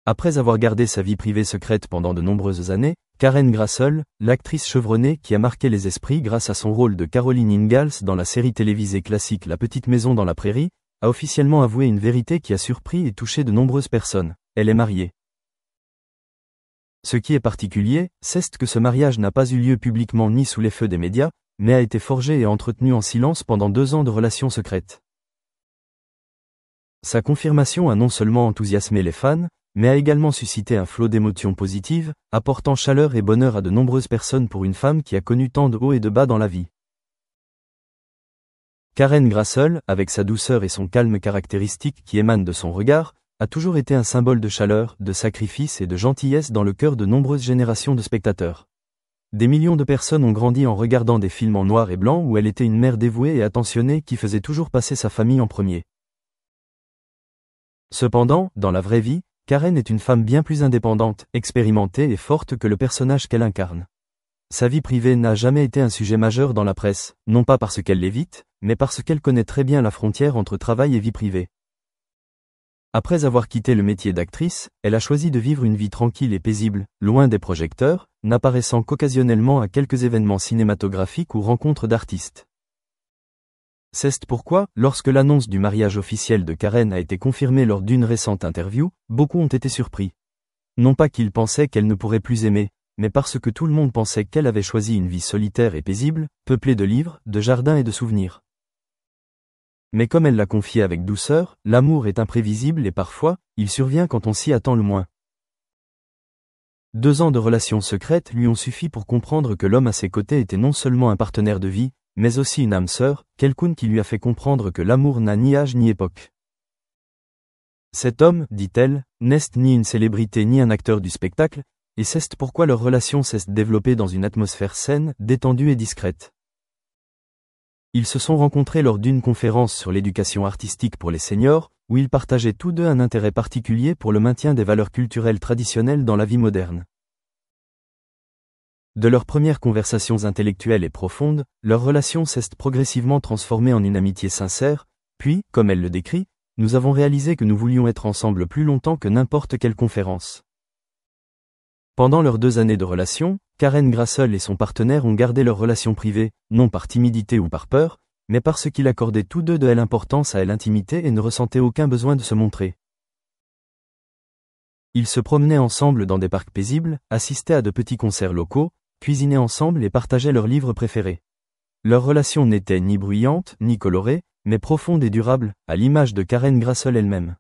Après avoir gardé sa vie privée secrète pendant de nombreuses années, Karen Grassel, l'actrice chevronnée qui a marqué les esprits grâce à son rôle de Caroline Ingalls dans la série télévisée classique La Petite Maison dans la Prairie, a officiellement avoué une vérité qui a surpris et touché de nombreuses personnes. Elle est mariée. Ce qui est particulier, c'est que ce mariage n'a pas eu lieu publiquement ni sous les feux des médias, mais a été forgé et entretenu en silence pendant 2 ans de relations secrètes. Sa confirmation a non seulement enthousiasmé les fans, mais a également suscité un flot d'émotions positives, apportant chaleur et bonheur à de nombreuses personnes pour une femme qui a connu tant de hauts et de bas dans la vie. Karen Grassel, avec sa douceur et son calme caractéristique qui émanent de son regard, a toujours été un symbole de chaleur, de sacrifice et de gentillesse dans le cœur de nombreuses générations de spectateurs. Des millions de personnes ont grandi en regardant des films en noir et blanc où elle était une mère dévouée et attentionnée qui faisait toujours passer sa famille en premier. Cependant, dans la vraie vie, Karen est une femme bien plus indépendante, expérimentée et forte que le personnage qu'elle incarne. Sa vie privée n'a jamais été un sujet majeur dans la presse, non pas parce qu'elle l'évite, mais parce qu'elle connaît très bien la frontière entre travail et vie privée. Après avoir quitté le métier d'actrice, elle a choisi de vivre une vie tranquille et paisible, loin des projecteurs, n'apparaissant qu'occasionnellement à quelques événements cinématographiques ou rencontres d'artistes. C'est pourquoi, lorsque l'annonce du mariage officiel de Karen a été confirmée lors d'une récente interview, beaucoup ont été surpris. Non pas qu'ils pensaient qu'elle ne pourrait plus aimer, mais parce que tout le monde pensait qu'elle avait choisi une vie solitaire et paisible, peuplée de livres, de jardins et de souvenirs. Mais comme elle l'a confié avec douceur, l'amour est imprévisible et parfois, il survient quand on s'y attend le moins. 2 ans de relations secrètes lui ont suffi pour comprendre que l'homme à ses côtés était non seulement un partenaire de vie, mais aussi une âme sœur, quelqu'un qui lui a fait comprendre que l'amour n'a ni âge ni époque. Cet homme, dit-elle, n'est ni une célébrité ni un acteur du spectacle, et c'est pourquoi leur relation s'est développée dans une atmosphère saine, détendue et discrète. Ils se sont rencontrés lors d'une conférence sur l'éducation artistique pour les seniors, où ils partageaient tous deux un intérêt particulier pour le maintien des valeurs culturelles traditionnelles dans la vie moderne. De leurs premières conversations intellectuelles et profondes, leur relation s'est progressivement transformée en une amitié sincère, puis, comme elle le décrit, nous avons réalisé que nous voulions être ensemble plus longtemps que n'importe quelle conférence. Pendant leurs 2 années de relation, Karen Grassel et son partenaire ont gardé leur relation privée, non par timidité ou par peur, mais parce qu'ils accordaient tous deux de l'importance à l'intimité et ne ressentaient aucun besoin de se montrer. Ils se promenaient ensemble dans des parcs paisibles, assistaient à de petits concerts locaux, cuisinaient ensemble et partageaient leurs livres préférés. Leur relation n'était ni bruyante, ni colorée, mais profonde et durable, à l'image de Karen Grassel elle-même.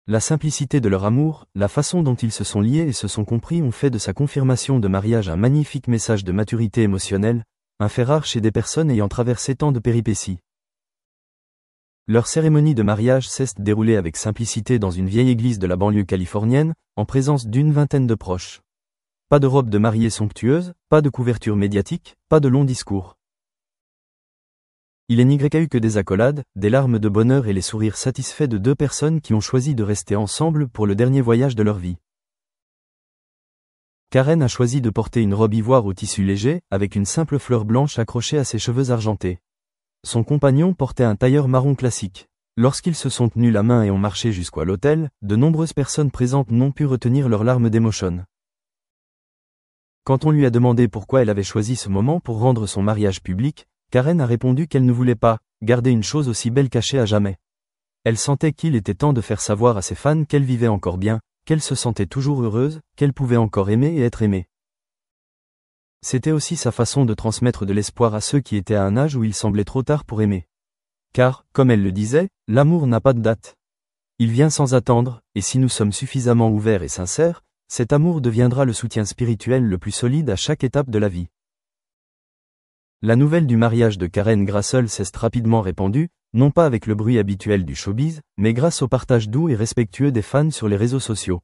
La simplicité de leur amour, la façon dont ils se sont liés et se sont compris ont fait de sa confirmation de mariage un magnifique message de maturité émotionnelle, un fait rare chez des personnes ayant traversé tant de péripéties. Leur cérémonie de mariage s'est déroulée avec simplicité dans une vieille église de la banlieue californienne, en présence d'une vingtaine de proches. Pas de robe de mariée somptueuse, pas de couverture médiatique, pas de longs discours. Il n'y a eu que des accolades, des larmes de bonheur et les sourires satisfaits de 2 personnes qui ont choisi de rester ensemble pour le dernier voyage de leur vie. Karen a choisi de porter une robe ivoire au tissu léger, avec une simple fleur blanche accrochée à ses cheveux argentés. Son compagnon portait un tailleur marron classique. Lorsqu'ils se sont tenus la main et ont marché jusqu'à l'hôtel, de nombreuses personnes présentes n'ont pu retenir leurs larmes d'émotion. Quand on lui a demandé pourquoi elle avait choisi ce moment pour rendre son mariage public, Karen a répondu qu'elle ne voulait pas garder une chose aussi belle cachée à jamais. Elle sentait qu'il était temps de faire savoir à ses fans qu'elle vivait encore bien, qu'elle se sentait toujours heureuse, qu'elle pouvait encore aimer et être aimée. C'était aussi sa façon de transmettre de l'espoir à ceux qui étaient à un âge où il semblait trop tard pour aimer. Car, comme elle le disait, l'amour n'a pas de date. Il vient sans attendre, et si nous sommes suffisamment ouverts et sincères, cet amour deviendra le soutien spirituel le plus solide à chaque étape de la vie. La nouvelle du mariage de Karen Grassel s'est rapidement répandue, non pas avec le bruit habituel du showbiz, mais grâce au partage doux et respectueux des fans sur les réseaux sociaux.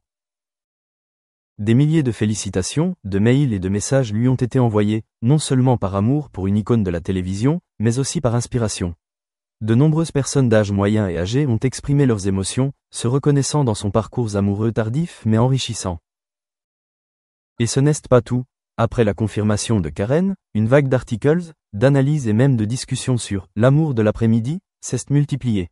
Des milliers de félicitations, de mails et de messages lui ont été envoyés, non seulement par amour pour une icône de la télévision, mais aussi par inspiration. De nombreuses personnes d'âge moyen et âgé ont exprimé leurs émotions, se reconnaissant dans son parcours amoureux tardif mais enrichissant. Et ce n'est pas tout. Après la confirmation de Karen, une vague d'articles, d'analyses et même de discussions sur « l'amour de l'après-midi » s'est multipliée.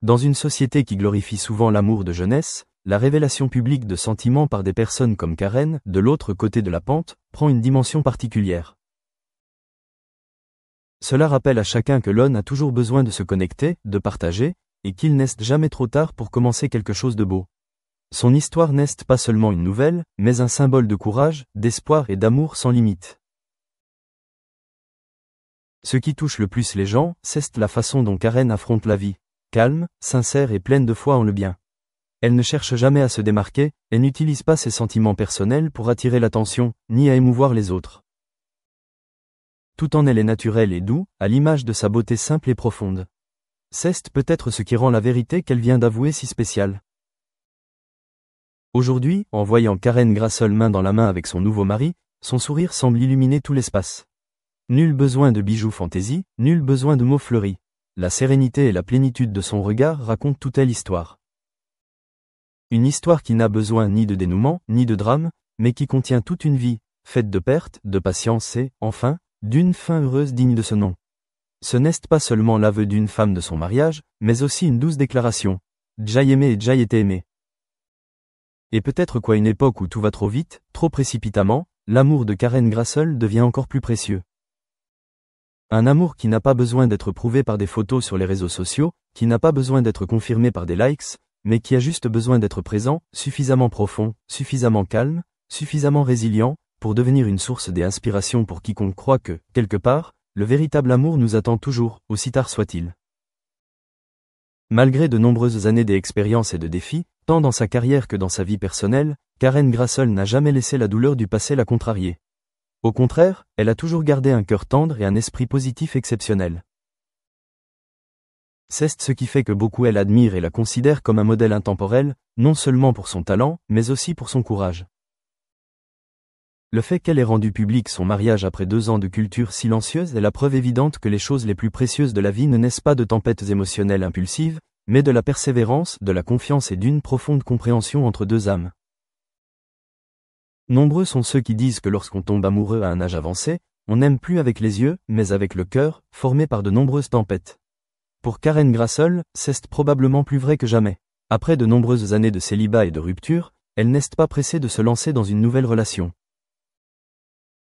Dans une société qui glorifie souvent l'amour de jeunesse, la révélation publique de sentiments par des personnes comme Karen, de l'autre côté de la pente, prend une dimension particulière. Cela rappelle à chacun que l'homme a toujours besoin de se connecter, de partager, et qu'il n'est jamais trop tard pour commencer quelque chose de beau. Son histoire n'est pas seulement une nouvelle, mais un symbole de courage, d'espoir et d'amour sans limite. Ce qui touche le plus les gens, c'est la façon dont Karen affronte la vie, calme, sincère et pleine de foi en le bien. Elle ne cherche jamais à se démarquer, et n'utilise pas ses sentiments personnels pour attirer l'attention, ni à émouvoir les autres. Tout en elle est naturel et doux, à l'image de sa beauté simple et profonde. C'est peut-être ce qui rend la vérité qu'elle vient d'avouer si spéciale. Aujourd'hui, en voyant Karen Grassol main dans la main avec son nouveau mari, son sourire semble illuminer tout l'espace. Nul besoin de bijoux fantaisie, nul besoin de mots fleuris. La sérénité et la plénitude de son regard racontent toute l'histoire. Une histoire qui n'a besoin ni de dénouement, ni de drame, mais qui contient toute une vie, faite de pertes, de patience et, enfin, d'une fin heureuse digne de ce nom. Ce n'est pas seulement l'aveu d'une femme de son mariage, mais aussi une douce déclaration. J'ai aimé et j'ai été aimé. Et peut-être qu'à une époque où tout va trop vite, trop précipitamment, l'amour de Karen Grassol devient encore plus précieux. Un amour qui n'a pas besoin d'être prouvé par des photos sur les réseaux sociaux, qui n'a pas besoin d'être confirmé par des likes, mais qui a juste besoin d'être présent, suffisamment profond, suffisamment calme, suffisamment résilient, pour devenir une source d'inspiration pour quiconque croit que, quelque part, le véritable amour nous attend toujours, aussi tard soit-il. Malgré de nombreuses années d'expérience et de défis, tant dans sa carrière que dans sa vie personnelle, Karen Grassol n'a jamais laissé la douleur du passé la contrarier. Au contraire, elle a toujours gardé un cœur tendre et un esprit positif exceptionnel. C'est ce qui fait que beaucoup elle admire et la considère comme un modèle intemporel, non seulement pour son talent, mais aussi pour son courage. Le fait qu'elle ait rendu public son mariage après 2 ans de culture silencieuse est la preuve évidente que les choses les plus précieuses de la vie ne naissent pas de tempêtes émotionnelles impulsives, mais de la persévérance, de la confiance et d'une profonde compréhension entre deux âmes. Nombreux sont ceux qui disent que lorsqu'on tombe amoureux à un âge avancé, on n'aime plus avec les yeux, mais avec le cœur, formé par de nombreuses tempêtes. Pour Karen Grassol, c'est probablement plus vrai que jamais. Après de nombreuses années de célibat et de rupture, elle n'est pas pressée de se lancer dans une nouvelle relation.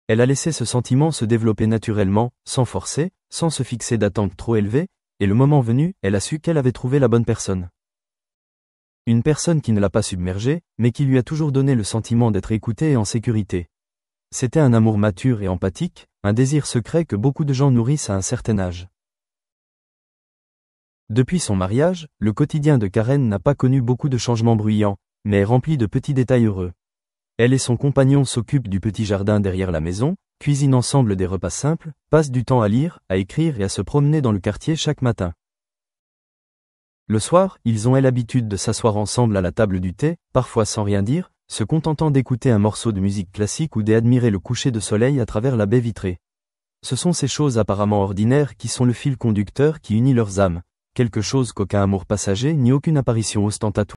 Elle a laissé ce sentiment se développer naturellement, sans forcer, sans se fixer d'attentes trop élevées, et le moment venu, elle a su qu'elle avait trouvé la bonne personne. Une personne qui ne l'a pas submergée, mais qui lui a toujours donné le sentiment d'être écoutée et en sécurité. C'était un amour mature et empathique, un désir secret que beaucoup de gens nourrissent à un certain âge. Depuis son mariage, le quotidien de Karen n'a pas connu beaucoup de changements bruyants, mais est rempli de petits détails heureux. Elle et son compagnon s'occupent du petit jardin derrière la maison, cuisinent ensemble des repas simples, passent du temps à lire, à écrire et à se promener dans le quartier chaque matin. Le soir, ils ont l'habitude de s'asseoir ensemble à la table du thé, parfois sans rien dire, se contentant d'écouter un morceau de musique classique ou d'admirer le coucher de soleil à travers la baie vitrée. Ce sont ces choses apparemment ordinaires qui sont le fil conducteur qui unit leurs âmes, quelque chose qu'aucun amour passager ni aucune apparition ostentatoire